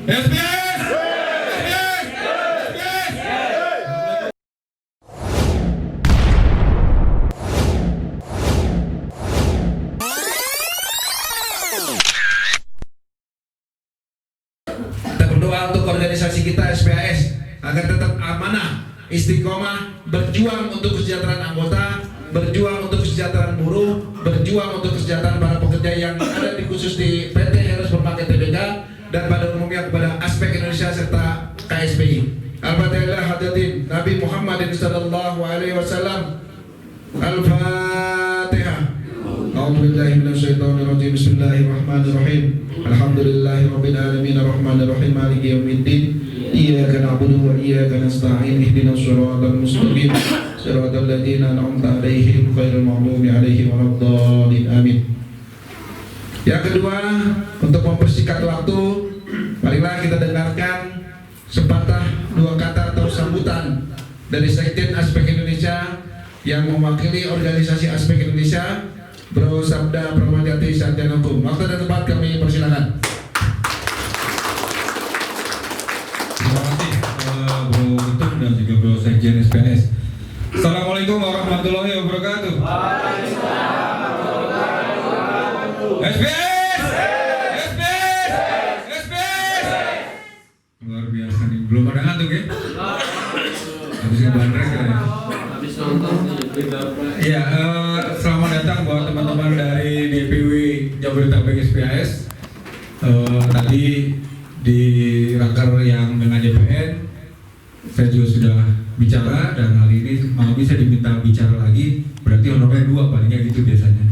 SBS! Kita berdoa untuk organisasi kita SPAS agar tetap amanah, istiqomah, berjuang untuk kesejahteraan anggota, berjuang untuk kesejahteraan buruh, berjuang untuk kesejahteraan para pekerja yang ada di khusus di PT Heros Berpaket Tbk dan pada umumnya kepada aspek Indonesia serta KSPI. Al-Fatihah hadirin Nabi Muhammad sallallahu alaihi wasallam. Al-Fatihah. A'udzubillahi minasyaitonirrajim. Bismillahirrahmanirrahim. Alhamdulillahirabbil alamin arrahmanir rahim maliki yaumiddin. Iyyaka na'budu wa iyyaka nasta'in. Ihdinas shiratal mustaqim. Shiratal ladzina an'amta 'alaihim ghairil maghdubi 'alaihim waladdallin. Amin. Yang kedua, untuk mempersingkat waktu, marilah kita dengarkan sepatah dua kata atau sambutan dari Sekjen Aspek Indonesia yang mewakili organisasi Aspek Indonesia, Bro Sabda Pramadjati Sarjana Hukum. Waktu dan tempat kami persilakan. Terima kasih Bro Ketum dan juga Bro Sekjen SPS. Assalamualaikum warahmatullahi wabarakatuh. SPS! SPS! SPS! Luar biasa nih, belum ada ngantuk ya? Habis ngebandrek ya? Habis nonton Ya, selamat datang buat teman-teman dari DPW Jabodetabek SPS. Tadi di raker yang dengan DPN saya juga sudah bicara dan hari ini mau bisa diminta bicara lagi, berarti honornya 2 palingnya gitu biasanya.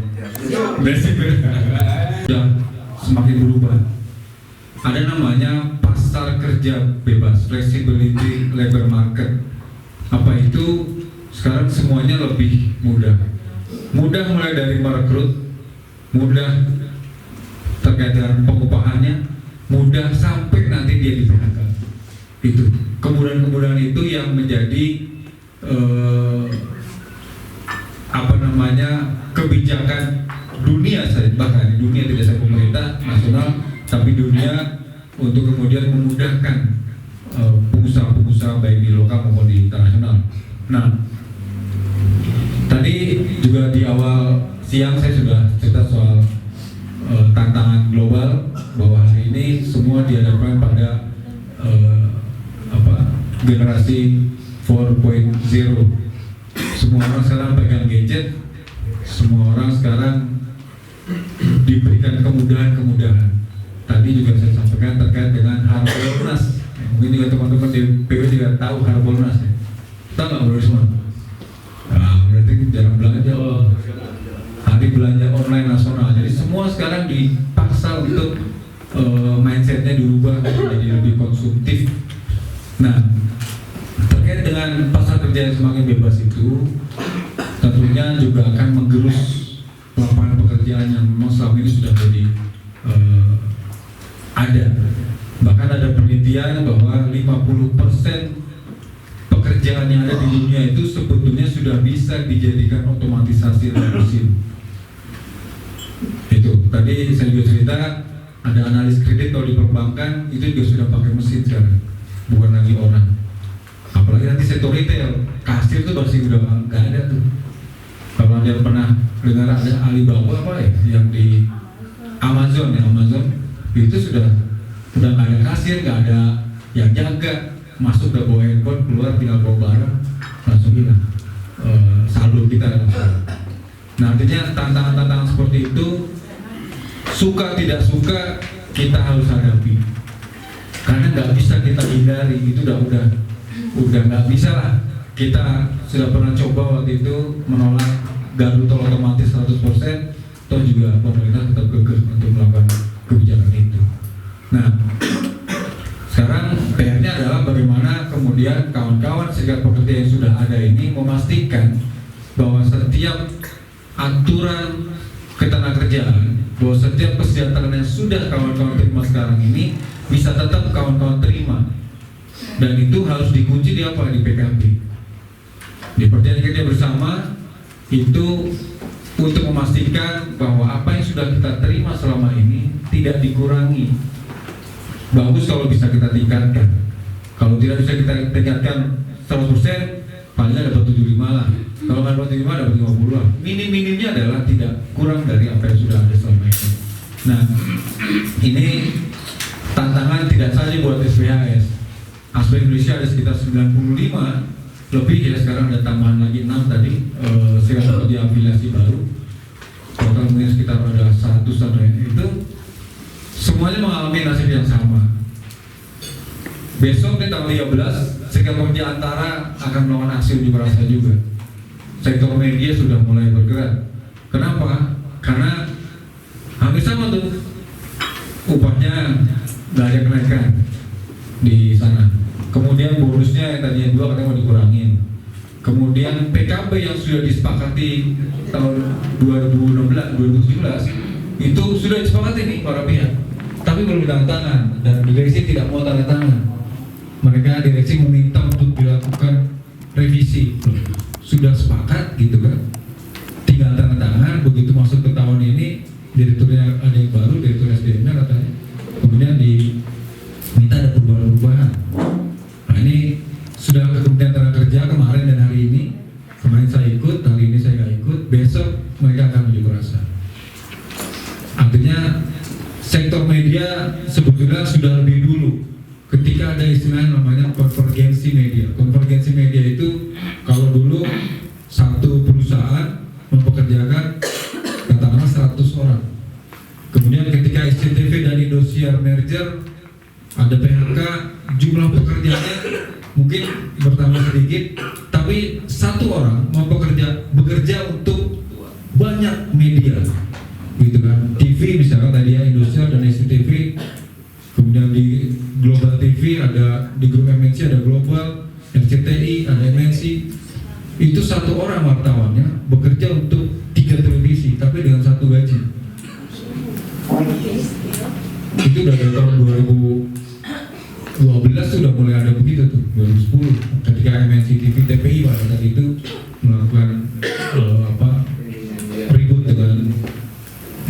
Basic sudah semakin berubah. Ada namanya pasar kerja bebas, flexibility labor market. Apa itu? Sekarang semuanya lebih mudah. Mudah mulai dari merekrut, mudah terkait dengan pengupahannya, mudah sampai nanti dia di PHK. Itu kemudahan-kemudahan itu yang menjadi kebijakan dunia saja, bahkan dunia tidak saja pemerintah nasional, tapi dunia untuk kemudian memudahkan pengusaha-pengusaha baik di lokal maupun di internasional. Nah, tadi juga di awal siang saya sudah cerita soal tantangan global, bahwa hari ini semua dihadapkan pada generasi 4.0. Semua orang sekarang pegang gadget, semua orang sekarang diberikan kemudahan-kemudahan. Tadi juga saya sampaikan terkait dengan Harbolnas. Mungkin juga teman-teman di PW juga tahu Harbolnas ya. Tahu nggak bro semua? Nah, berarti jarang belanja. Hari belanja online nasional. Jadi semua sekarang dipaksa untuk mindsetnya dirubah menjadi lebih konsumtif. Nah, terkait dengan pasar kerja yang semakin bebas itu, tentunya juga akan menggerus lapangan pekerjaan yang memang selama ini sudah jadi ada. Bahkan ada penelitian bahwa 50% pekerjaan yang ada di dunia itu sebetulnya sudah bisa dijadikan otomatisasi oleh mesin. Itu tadi saya juga cerita, ada analis kredit kalau di perbankan itu juga sudah pakai mesin sekarang, bukan lagi orang. Apalagi nanti sektor retail, kasir tuh masih udah nggak ada tuh. Kalau dia pernah dengar ada Alibaba apa ya, yang di Amazon ya, Amazon itu sudah nggak ada kasir, nggak ada yang jaga, masuk udah bawa handphone, keluar tinggal bawa barang, langsung hilang saldo kita langsung. Nah, artinya tantangan-tantangan seperti itu, suka tidak suka kita harus hadapi, karena nggak bisa kita hindari. Itu udah nggak bisa lah. Kita sudah pernah coba waktu itu menolak gardu tol otomatis 100%, toh juga pemerintah tetap kekeh untuk melakukan kebijakan itu. Nah, sekarang PR-nya adalah bagaimana kemudian kawan-kawan serikat pekerja yang sudah ada ini memastikan bahwa setiap aturan ketenagakerjaan, bahwa setiap kesejahteraan yang sudah kawan-kawan terima sekarang ini bisa tetap kawan-kawan terima. Dan itu harus dikunci di apa? Di PKP. Di perjanjian kerja bersama itu untuk memastikan bahwa apa yang sudah kita terima selama ini tidak dikurangi, bagus kalau bisa kita tingkatkan. Kalau tidak bisa kita tingkatkan 100%, paling dapat 75 lah. Kalau nggak dapat 75, dapat 50 lah. Minim-minimnya adalah tidak kurang dari apa yang sudah ada selama ini. Nah, ini tantangan tidak saja buat SPHS. Aspek Indonesia ada sekitar 95 lebih ya, sekarang ada tambahan lagi 6 tadi sekarang di afiliasi baru. Total mungkin sekitar ada 100-an itu semuanya mengalami nasib yang sama. Besok di tanggal 13 Serikat Pekerja Antara akan melakukan aksi unjuk rasa juga. Sektor media sudah mulai bergerak. Kenapa? Karena hampir sama tuh, upahnya nggak ada kenaikan di sana. Kemudian bonusnya yang tadinya 2 katanya mau dikurangin. Kemudian PKB yang sudah disepakati tahun 2017 itu sudah disepakati nih para pihak, tapi belum tanda tangan dan direksi tidak mau tanda tangan. Mereka direksi meminta untuk dilakukan revisi. Sudah sepakat gitu kan, tinggal tanda tangan. Begitu masuk ke tahun ini, direkturnya ada yang baru, direktur SDM-nya katanya, kemudian diminta ada perubahan-perubahan. Nah ini sudah ke Kementerian Tenaga Kerja kemarin dan hari ini. Kemarin saya ikut, hari ini saya nggak ikut. Besok mereka akan unjuk rasa. Artinya sektor media sebetulnya sudah lebih dulu. Ketika ada istilah namanya konvergensi media. Konvergensi media itu kalau dulu satu perusahaan mempekerjakan katakanlah 100 orang. Kemudian ketika SCTV dan Indosiar merger, ada PHK, jumlah pekerjaannya mungkin bertambah sedikit, tapi satu orang mau bekerja untuk banyak media, gitu kan? TV misalkan tadi ya Indosiar dan SCTV, kemudian di Global TV ada, di grup MNC ada Global, RCTI ada MNC. Itu satu orang wartawannya bekerja untuk 3 televisi, tapi dengan satu gaji. Itu udah dari tahun 2012 sudah mulai ada begitu tuh, 2010 ketika MNC TV TPI pada saat itu melakukan ribut dengan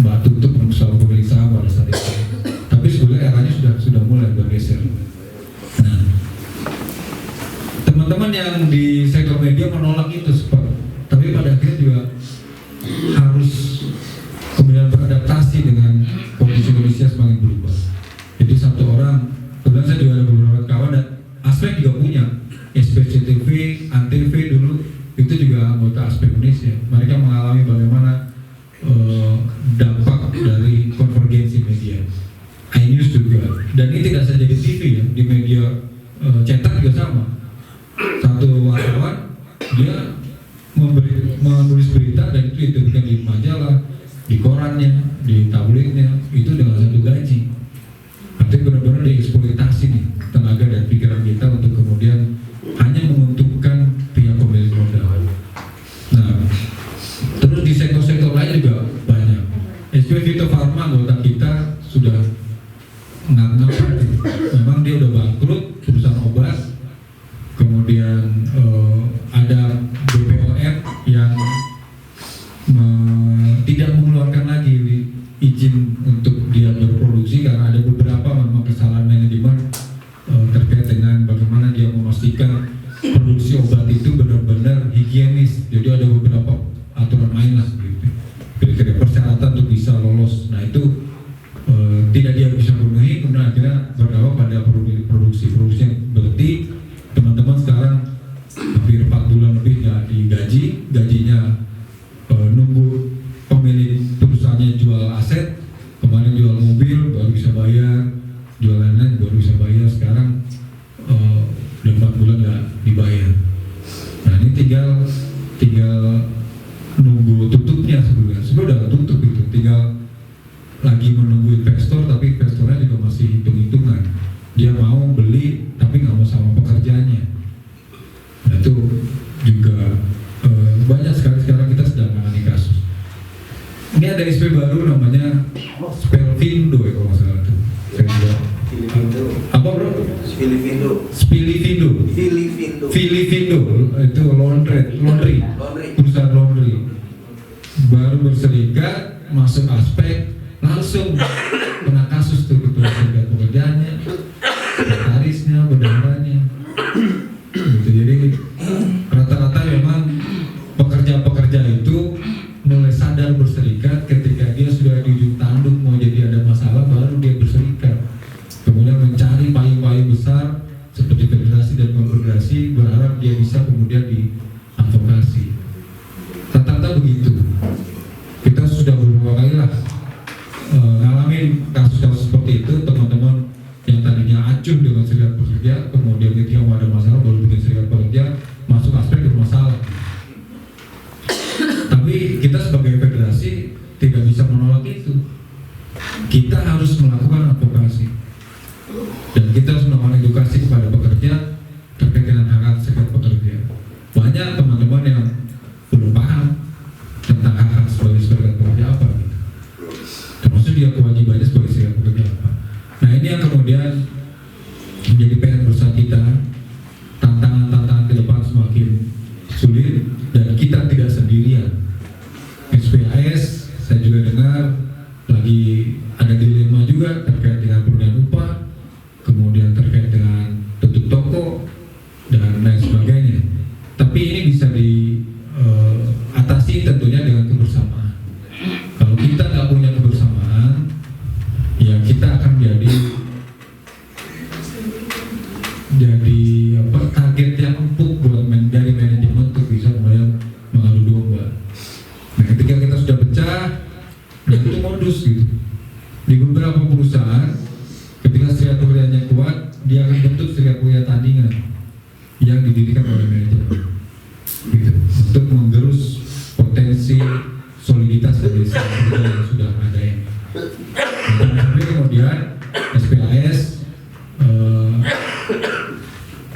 Mbak Tutup bersama pemilik saham pada saat itu. Tapi sebetulnya eranya sudah mulai bergeser. Nah, teman-teman yang di sektor media menolak itu tapi pada akhirnya juga harus kemudian beradaptasi dengan kondisi Indonesia semakin berubah. Jadi satu orang, kemudian saya juga ada beberapa kawan dan aspek juga punya SPCTV, Antv dulu itu juga anggota aspek Indonesia. Mereka mengalami bagaimana dampak dari konvergensi media. iNews juga, dan ini tidak saja di TV ya, di media cetak juga sama. Satu wartawan dia menulis berita dan itu diterbitkan di majalah, di korannya, di tabloidnya, itu dengan satu gaji. Artinya benar-benar dieksploitasi nih tenaga dan pikiran kita untuk kemudian hanya menguntungkan pihak pemilik modal. Nah, terus di sektor-sektor lain juga banyak. SP Vito Pharma anggota kita sudah ngap-ngap, memang dia udah bangkrut, perusahaan obat. Kemudian ada BPOM yang tidak mengeluarkan lagi izin untuk dia berproduksi karena ada beberapa memang kesalahan manajemen terkait dengan bagaimana dia memastikan produksi obat itu benar-benar higienis. Jadi ada beberapa aturan main lah gitu, kira-kira persyaratan untuk bisa lolos. Nah itu tidak dia bisa penuhi, kemudian akhirnya berdampak pada produksi yang berhenti. Teman-teman sekarang hampir 4 bulan lebih nggak digaji, gajinya nunggu pemilik perusahaannya jual aset, kemarin jual mobil baru bisa bayar, jual lain-lain baru bisa bayar. Sekarang udah 4 bulan nggak dibayar. Nah ini tinggal nunggu tutupnya sebenarnya udah tutup itu, tinggal lagi menunggu investor, tapi investornya juga masih hitung-hitungan. Dia mau beli tapi nggak mau sama pekerjaannya. Nah itu juga banyak sekali sekarang kita sedang menangani kasus. Ini ada SP baru namanya Spelvindo ya kalau nggak salah tuh. Apa bro? Spilivindo itu laundry, perusahaan laundry baru berserikat, masuk aspek, langsung kena kasus tuh ketua serikat pekerjaannya, advokasi, berharap dia bisa kemudian diadvokasi. Rata-rata begitu. Kita sudah beberapa kali lah ngalamin kasus-kasus seperti itu, teman-teman yang tadinya acuh dengan serikat pekerja, kemudian ketika mau ada masalah baru bikin serikat pekerja, masuk aspek bermasalah. Tapi kita sebagai federasi tidak bisa menolak itu. Kita harus melakukan advokasi dan kita harus melakukan edukasi kepada pekerja terkait dengan hak serikat pekerja. Banyak teman-teman yang belum paham tentang hak sebagai serikat pekerja apa, termasuk dia kewajibannya sebagai serikat pekerja apa. Nah, ini yang kemudian menjadi PR besar kita. Tantangan-tantangan ke depan semakin sulit dan kita tidak sendirian. SPAS, saya juga dengar lagi ada dilema juga terkait dengan perubahan upah, kemudian terkait dengan tutup toko dan lain sebagainya. Tapi ini bisa diatasi tentunya dengan kebersamaan. Kalau kita nggak punya kebersamaan, ya kita akan jadi target yang empuk buat dari manajemen untuk bisa kemudian mengadu domba. Nah, ketika kita sudah pecah, dan itu modus gitu. Di beberapa perusahaan, ketika serikat pekerjanya kuat, dia akan bentuk serikat pekerja tandingan yang didirikan oleh manajemen, gitu, untuk menggerus potensi soliditas dari serikat pekerja yang sudah ada ini. Tapi kemudian SPAS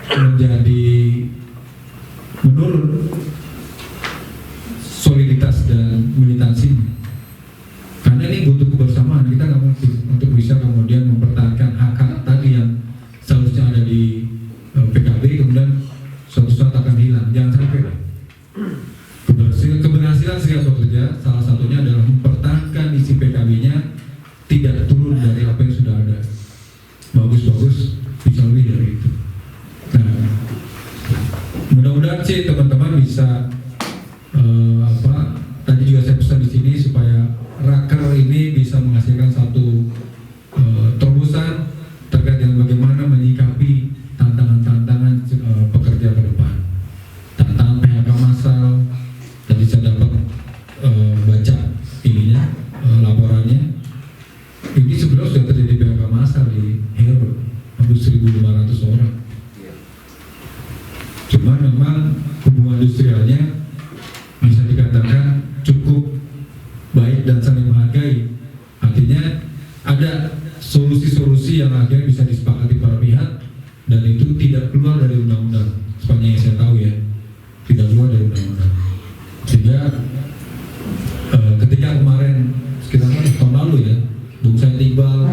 menjadi menurun soliditas dan militansi, karena ini butuh kebersamaan. Kita nggak mungkin untuk bisa kemudian mempertahankan hak-hak tadi yang seharusnya ada di PKB kemudian suatu saat akan hilang. Jangan sampai. Keberhasilan serikat pekerja salah satunya adalah mempertahankan isi PKB-nya tidak turun dari apa yang sudah ada. Bagus-bagus bisa lebih dari itu. Nah, mudah-mudahan sih teman-teman bisa tadi juga saya pesan di sini supaya raker ini bisa menghasilkan satu terobosan terkait dengan bagaimana menyikapi tantangan-tantangan pekerja ke depan. Tantangan PHK massal, tadi saya dapat baca ininya laporannya. Ini sebenarnya sudah terjadi PHK massal di Hero, hampir 1.500 orang. Cuma memang hubungan industrialnya bisa dikatakan cukup baik dan saling menghargai. Artinya ada solusi-solusi yang akhirnya bisa disepakati para pihak dan itu tidak keluar dari undang-undang. Sepanjang yang saya tahu ya, tidak keluar dari undang-undang. Sehingga ketika kemarin sekitar tahun lalu ya, Bung Said Iqbal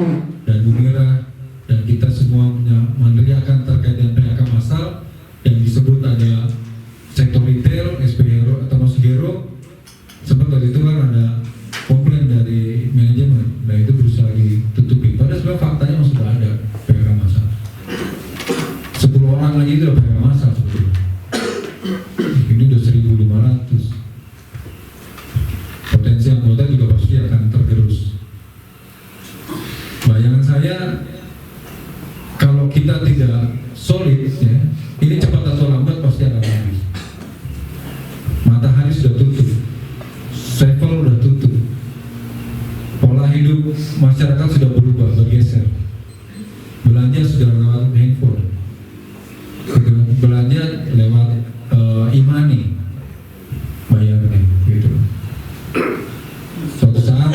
dan Bung Mira dan kita semua meneriakan terkait dengan PHK massal yang disebut ada sektor retail, SPHero atau Masgero. Sempat waktu itu kan ada komplain dari manajemen, nah itu berusaha ditutupi. Padahal sebenarnya faktanya masih sudah ada PHK massal. 10 orang lagi itu udah PHK massal sebetulnya. Ini udah 1.500. Potensi anggota juga pasti akan tergerus. Bayangan saya, kalau kita tidak solid ya, ini cepat atau lambat pasti akan habis. Matahari sudah tutup, sevel sudah tutup, pola hidup masyarakat sudah berubah, bergeser. Belanja sudah lewat handphone, belanja lewat e-money, bayarnya gitu. Suatu saat,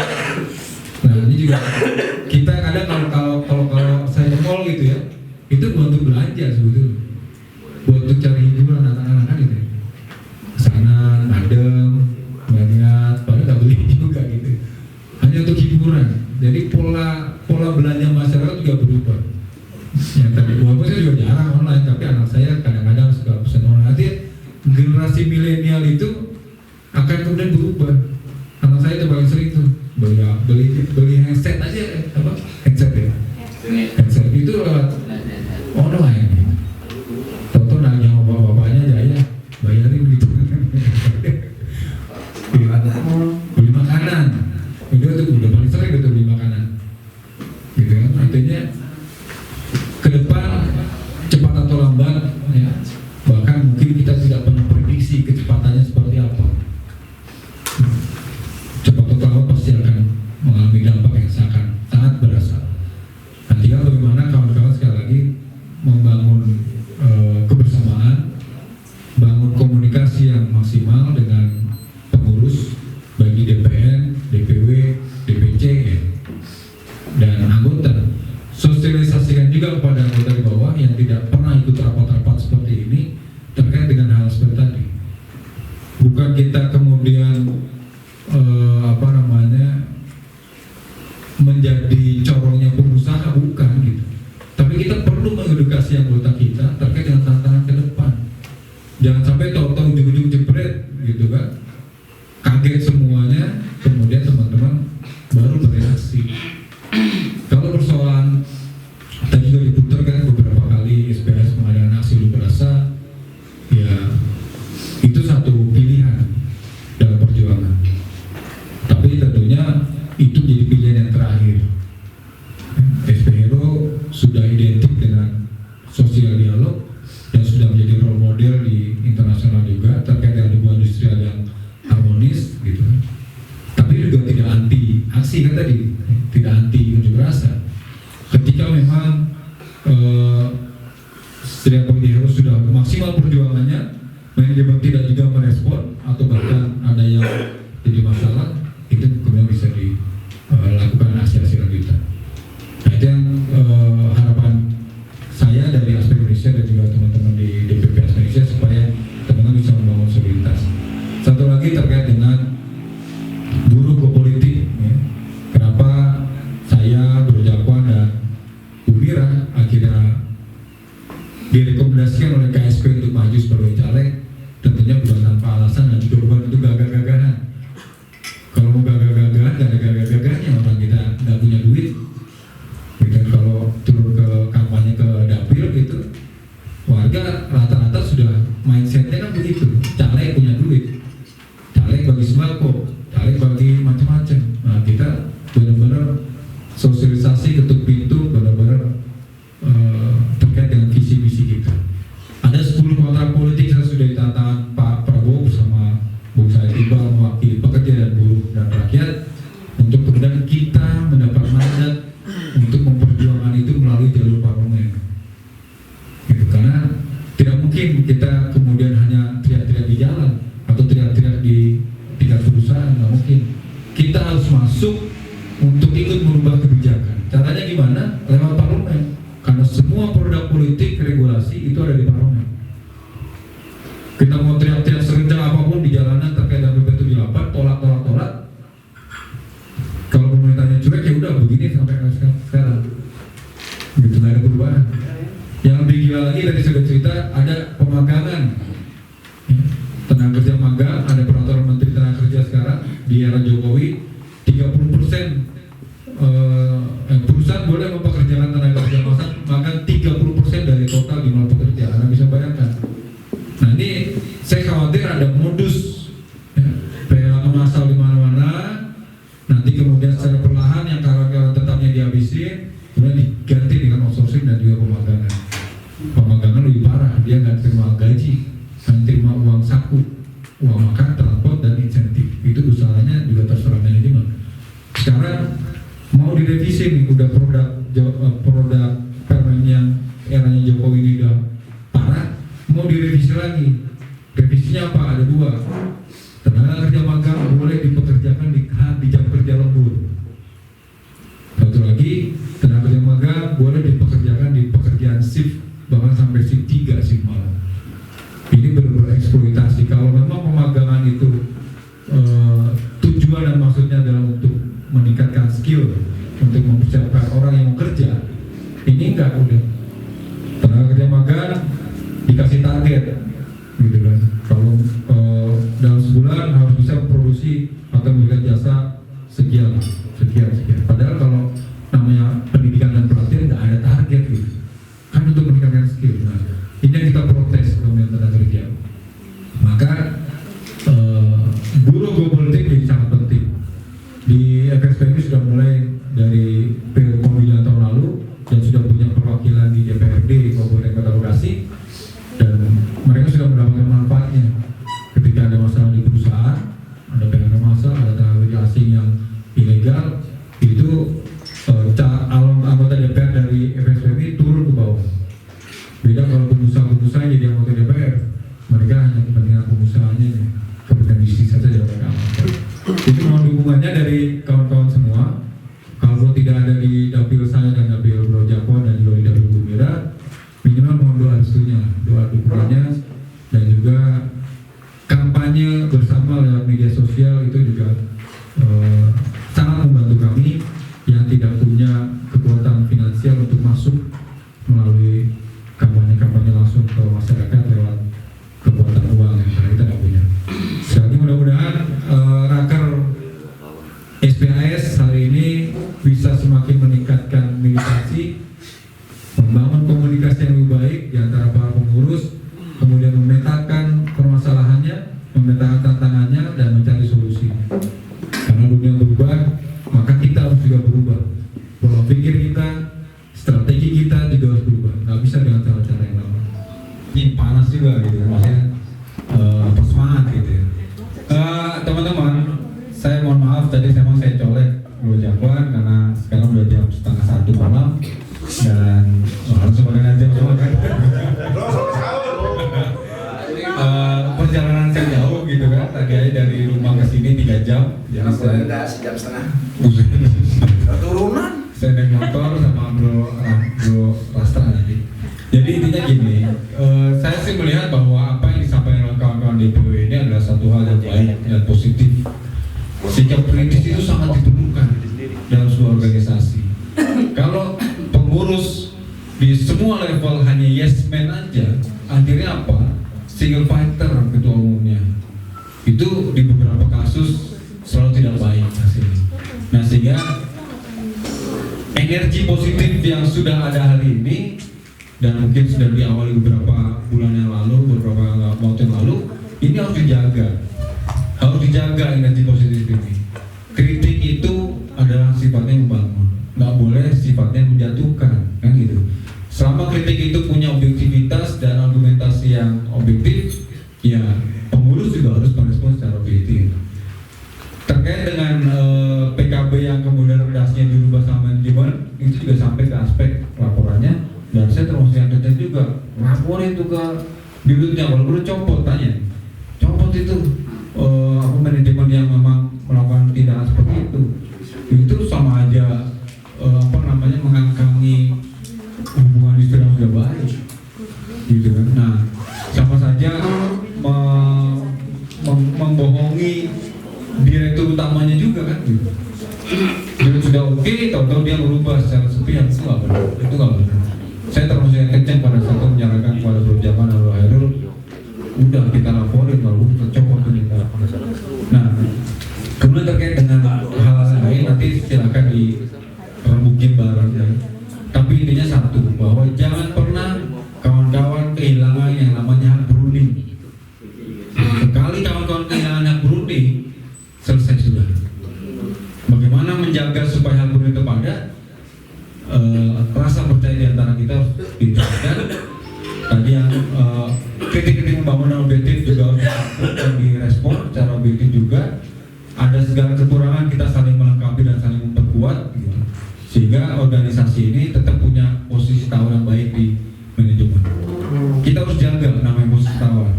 nah ini juga kita kadang kalau saya mall gitu ya, itu buat untuk belanja sebetulnya, buat untuk cari hiburan anak-anak gitu. Kesana adem, banyak, padahal nggak beli juga gitu. Hanya untuk hiburan. Jadi pola belanja masyarakat juga berubah. Yang tadi walaupun saya juga jarang online, tapi anak saya kadang-kadang suka pesan online. Nanti generasi milenial itu akan kemudian berubah. Anak saya itu paling sering tuh beli handset aja, handset ya. Handset itu lewat online. Toto nanya sama bapak-bapaknya aja ya, bayarin gitu. Beli makanan, itu udah paling sering gitu beli makanan. Gitu kan, artinya ke depan cepat atau lambat ya, anggota kita terkait dengan tantangan ke depan. Jangan sampai tahu-tahu ujung-ujung jepret gitu kan, kaget semuanya, kemudian teman-teman baru bereaksi. Kalau persoalan tadi juga diputarkan beberapa kali SPS mengadakan aksi unjuk rasa, ya itu satu pilihan dalam perjuangan. Tapi tentunya itu jadi pilihan yang terakhir. SPHero sudah identik dengan sosial dialog dan sudah menjadi role model di internasional juga terkait dengan hubungan industrial yang harmonis gitu. Tapi juga tidak anti aksi kan tadi, tidak anti unjuk rasa. Ketika memang Serikat Pekerja harus sudah maksimal perjuangannya, manajemen tidak juga merespon atau bahkan ada yang jadi masalah, itu kemudian bisa dilakukan aksi-aksi lanjutan. Nah, itu yang harapan saya dari Aspek Indonesia dan juga teman-teman di DPP Aspek Indonesia supaya teman-teman bisa membangun soliditas. Satu lagi terkait dengan buruh ke politik, ya. Kenapa saya, Bro Jakwan dan Bu Mira akhirnya direkomendasikan oleh KSP untuk maju sebagai caleg, tentunya bukan tanpa alasan dan juga bukan untuk gagah-gagahan. Kalau mau gagah-gagahan, gak ada gagah-gagahnya, orang kita nggak punya duit. Dan kalau turun ke kampanye ke dapil gitu, warga rata-rata sudah mindsetnya kan begitu, caleg punya duit, caleg bagi sembako, caleg bagi macam-macam. Nah, kita benar-benar sosialisasi ketuk pintu, benar-benar terkait dengan visi misi kita. Ada 10 kontrak politik yang sudah ditandatangani Pak Prabowo bersama Bung Said Iqbal mewakili pekerja dan buruh dan rakyat untuk kemudian kita mendapat mandat untuk memperjuangkan itu melalui jalur parlemen. Gitu, karena tidak mungkin kita kemudian hanya teriak-teriak di jalan atau teriak-teriak di tingkat perusahaan, nggak mungkin. Kita harus masuk untuk ikut merubah kebijakan. Caranya gimana? Lewat parlemen. Karena semua produk politik regulasi itu ada di parlemen. Kita mau teriak-teriak serencang apapun di jalanan terkait dengan PP 78, tolak. Kalau pemerintahnya cuek ya udah begini sampai sekarang. Gitu, nggak ada perubahan. Yang lebih gila lagi tadi sudah cerita ada pemagangan. Tenaga kerja magang, ada peraturan Menteri Tenaga Kerja sekarang di era Jokowi 30%. Perusahaan boleh mempekerjakan tenaga kerja magang 30% dari total jumlah pekerja. Anda bisa bayangkan. Nah, ini saya khawatir ada modus ya, PHK massal di mana-mana. Nanti kemudian secara perlahan yang karyawan tetapnya dihabisin, kemudian diganti dengan outsourcing dan juga pemagangan. Pemagangan lebih parah, dia nggak terima gaji, hanya terima uang saku, uang makan, transport dan insentif. Itu usahanya juga terserah manajemen. Sekarang mau direvisi nih, udah produk permen yang eranya Jokowi ini udah parah, mau direvisi lagi. Revisinya apa? Ada 2. Tenaga kerja magang boleh dipekerjakan di jam kerja lembur. Satu lagi, tenaga kerja magang boleh dipekerjakan di pekerjaan shift, bahkan sampai shift 3, shift malam. Ini benar-benar eksploitasi. Kalau memang pemagangan itu tujuan dan maksudnya adalah untuk meningkatkan skill, untuk mempersiapkan orang yang mau kerja, ini enggak, udah tenaga kerja magang dikasih target gitu kan. Kalau dalam sebulan harus bisa produksi atau memberikan jasa sekian. Padahal kalau namanya pendidikan dan pelatihan nggak ada target gitu kan, untuk meningkatkan skill. Nah, ini yang kita protes Kementerian Tenaga Kerja. Maka buruh politik jadi sangat penting. Di FSP ini sudah mulai dari pemilihan tahun lalu dan sudah punya perwakilan di DPRD Kabupaten Kota Bekasi, dan mereka sudah mendapatkan manfaatnya. Ketika ada masalah di perusahaan, ada PHK massal, ada tenaga kerja asing yang ilegal, itu anggota DPR dari FSP turun ke bawah. Beda kalau pengusaha jadi anggota DPR, mereka hanya kepentingan pengusahanya, kepentingan bisnis saja yang mereka amankan. Jadi mohon dukungannya dari kawan-kawan semua. Kalau tidak ada di dapil saya dan dapil Bro Jakwan dan juga di dapil Bu Mira, minimal mohon doa restunya, doa dukungannya, dan juga kampanye bersama lewat media sosial itu juga sangat membantu kami yang tidak punya kekuatan finansial untuk masuk melalui kampanye enggak sejam setengah. Turunan. Saya naik motor sama bro Rastra tadi. Jadi intinya gini, saya sih melihat bahwa apa yang disampaikan oleh kawan-kawan DPW ini adalah satu hal yang baik dan positif. Sikap kritis itu sangat diperlukan dalam sebuah organisasi. Kalau pengurus di semua level hanya yes man aja, akhirnya apa? Single fighter ketua umumnya. Itu di beberapa kasus selalu tidak baik hasilnya. Nah sehingga energi positif yang sudah ada hari ini dan mungkin sudah diawali beberapa bulan yang lalu, beberapa waktu yang lalu, ini harus dijaga energi positif ini. Kritik itu adalah sifatnya membangun, nggak boleh sifatnya menjatuhkan, kan gitu. Selama kritik itu punya objektivitas dan argumentasi yang objektif, ya pengurus juga harus merespons secara objektif. Terkait dengan PKB yang kemudian redaksinya dirubah sama manajemen, itu juga sampai ke aspek laporannya, dan saya termasuk yang kecil juga lapor itu ke dirutnya, kalau perlu copot, tanya copot itu manajemen yang memang melakukan tindakan seperti itu sama aja mengangkangi hubungan istri yang sudah baik, gitu kan. Nah sama saja membohongi direktur utamanya juga kan gitu. Dia sudah oke, tahu-tahu dia merubah secara sepihak, itu nggak benar. Saya termasuk yang kencang pada saat itu menyarankan kepada Bro Jaman dan Bro Hairul, udah kita laporin, lalu kita copot kita. Nah, kemudian terkait dengan hal lain nanti silakan dirembukin bareng ya. Tapi intinya satu, bahwa jangan pernah kawan-kawan kehilangan yang namanya hak berunding. Sekali kawan-kawan kehilangan hak berunding, selesai sudah. Bagaimana menjaga supaya hal berunding itu ada? Rasa percaya di antara kita harus dijaga. Tadi yang kritik-kritik membangun objektif juga harus direspon secara objektif juga. Ada segala kekurangan kita saling melengkapi dan saling memperkuat gitu. Sehingga organisasi ini tetap punya posisi tawar yang baik di manajemen. Kita harus jaga namanya posisi tawar.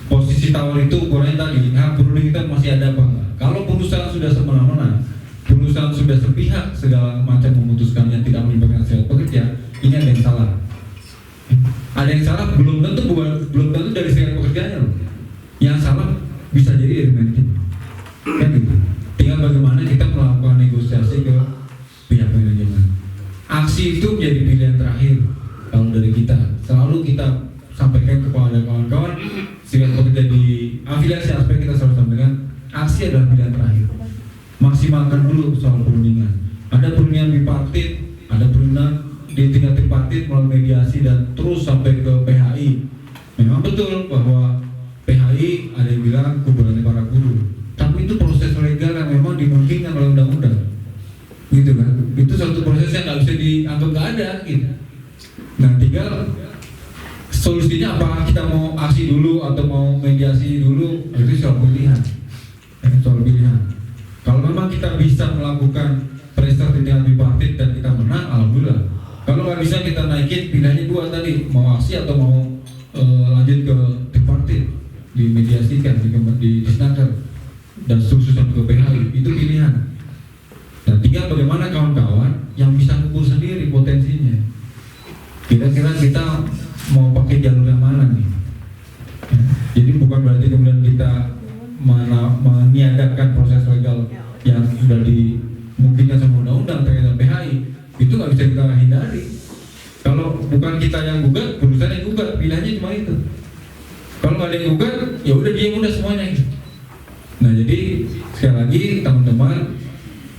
Posisi tawar itu ukurannya tadi, hak berunding kita masih ada apa enggak? Kalau perusahaan sudah semena-mena, perusahaan sudah sepihak segala macam memutuskan yang tidak melibatkan serikat pekerja, ini ada yang salah. Ada yang salah belum tentu dari serikat pekerjanya loh. Yang salah bisa jadi dari manajemen. Kan gitu. Tinggal bagaimana kita melakukan negosiasi ke pihak manajemen. Aksi itu menjadi pilihan terakhir kalau dari kita. Selalu kita sampaikan kepada kawan-kawan serikat pekerja di afiliasi aspek, kita selalu sampaikan aksi adalah pilihan terakhir. Maksimalkan dulu soal perundingan. Ada perundingan bipartit, ada perundingan di tingkat tripartit melalui mediasi dan terus sampai ke PHI. Memang betul bahwa PHI ada yang bilang kuburannya para guru, tapi itu proses legal yang memang dimungkinkan oleh undang-undang, gitu kan? Itu suatu proses yang nggak bisa dianggap nggak ada, gitu. Nah, tinggal solusinya apa? Kita mau aksi dulu atau mau mediasi dulu? Itu soal pilihan. Soal pilihan. Kalau memang kita bisa melakukan pressure di tingkat bipartit dan kita menang, alhamdulillah. Kalau nggak bisa, kita naikin pilihannya dua tadi, mau aksi atau mau lanjut ke tripartit, dimediasikan, disnaker dan seterusnya ke PHI. Itu pilihan. Dan tinggal bagaimana kawan-kawan yang bisa ngukur sendiri potensinya. Kira-kira kita mau pakai jalur yang mana nih? Jadi bukan berarti kemudian kita meniadakan proses legal yang sudah dimungkinkan sama undang-undang terkait dengan PHI. Itu nggak bisa kita hindari. Kalau bukan kita yang gugat, perusahaan yang gugat, pilihannya cuma itu. Kalau nggak ada yang gugat, ya udah dia udah semuanya. Nah jadi sekali lagi teman-teman,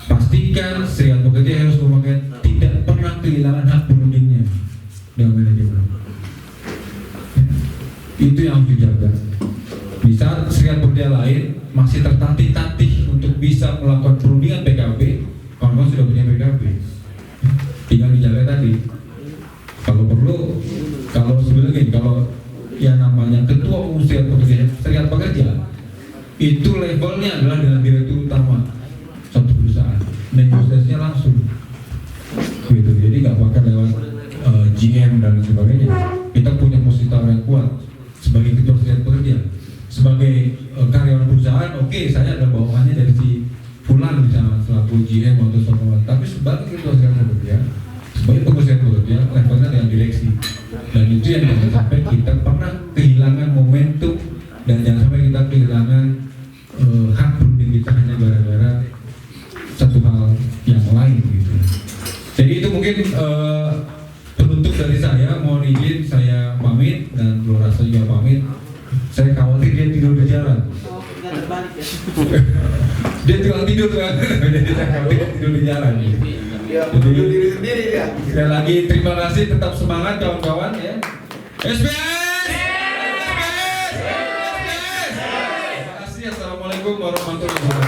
pastikan serikat pekerja harus memakai tidak pernah kehilangan hak berundingnya dalam manajemen. Itu yang harus dijaga. Di saat serikat pekerja lain masih tertatih-tatih untuk bisa melakukan perundingan PKB, kawan-kawan sudah punya PKB. Tinggal dijaga tadi. Kalau perlu, kalau sebenarnya kalau yang namanya ketua umum serikat pekerja itu levelnya adalah dengan direktur utama satu perusahaan, negosiasinya langsung gitu. Jadi nggak bakal lewat GM dan sebagainya. Kita punya posisi tawar yang kuat sebagai ketua serikat pekerja, sebagai karyawan perusahaan. Oke, saya ada bawahannya dari si bulan misalnya selaku GM atau sokongan, tapi sebagai ketua serikat pekerja, sebagai pengurus serikat pekerja levelnya dengan direksi, dan itu yang jangan sampai kita pernah kehilangan momentum dan jangan sampai kita kehilangan hak berunding kita hanya gara-gara satu hal yang lain gitu. Jadi itu mungkin penutup dari saya. Mohon izin saya pamit dan Bro Rasa juga pamit. Saya khawatir dia tidur di jalan. Terbalik ya. Dia tukang tidur kan. Jadi saya khawatir dia tidur di jalan. Ya, bunuh diri sendiri ya. Sekali lagi terima kasih, tetap semangat kawan-kawan ya. SPS! Terima kasih. Assalamualaikum warahmatullahi wabarakatuh.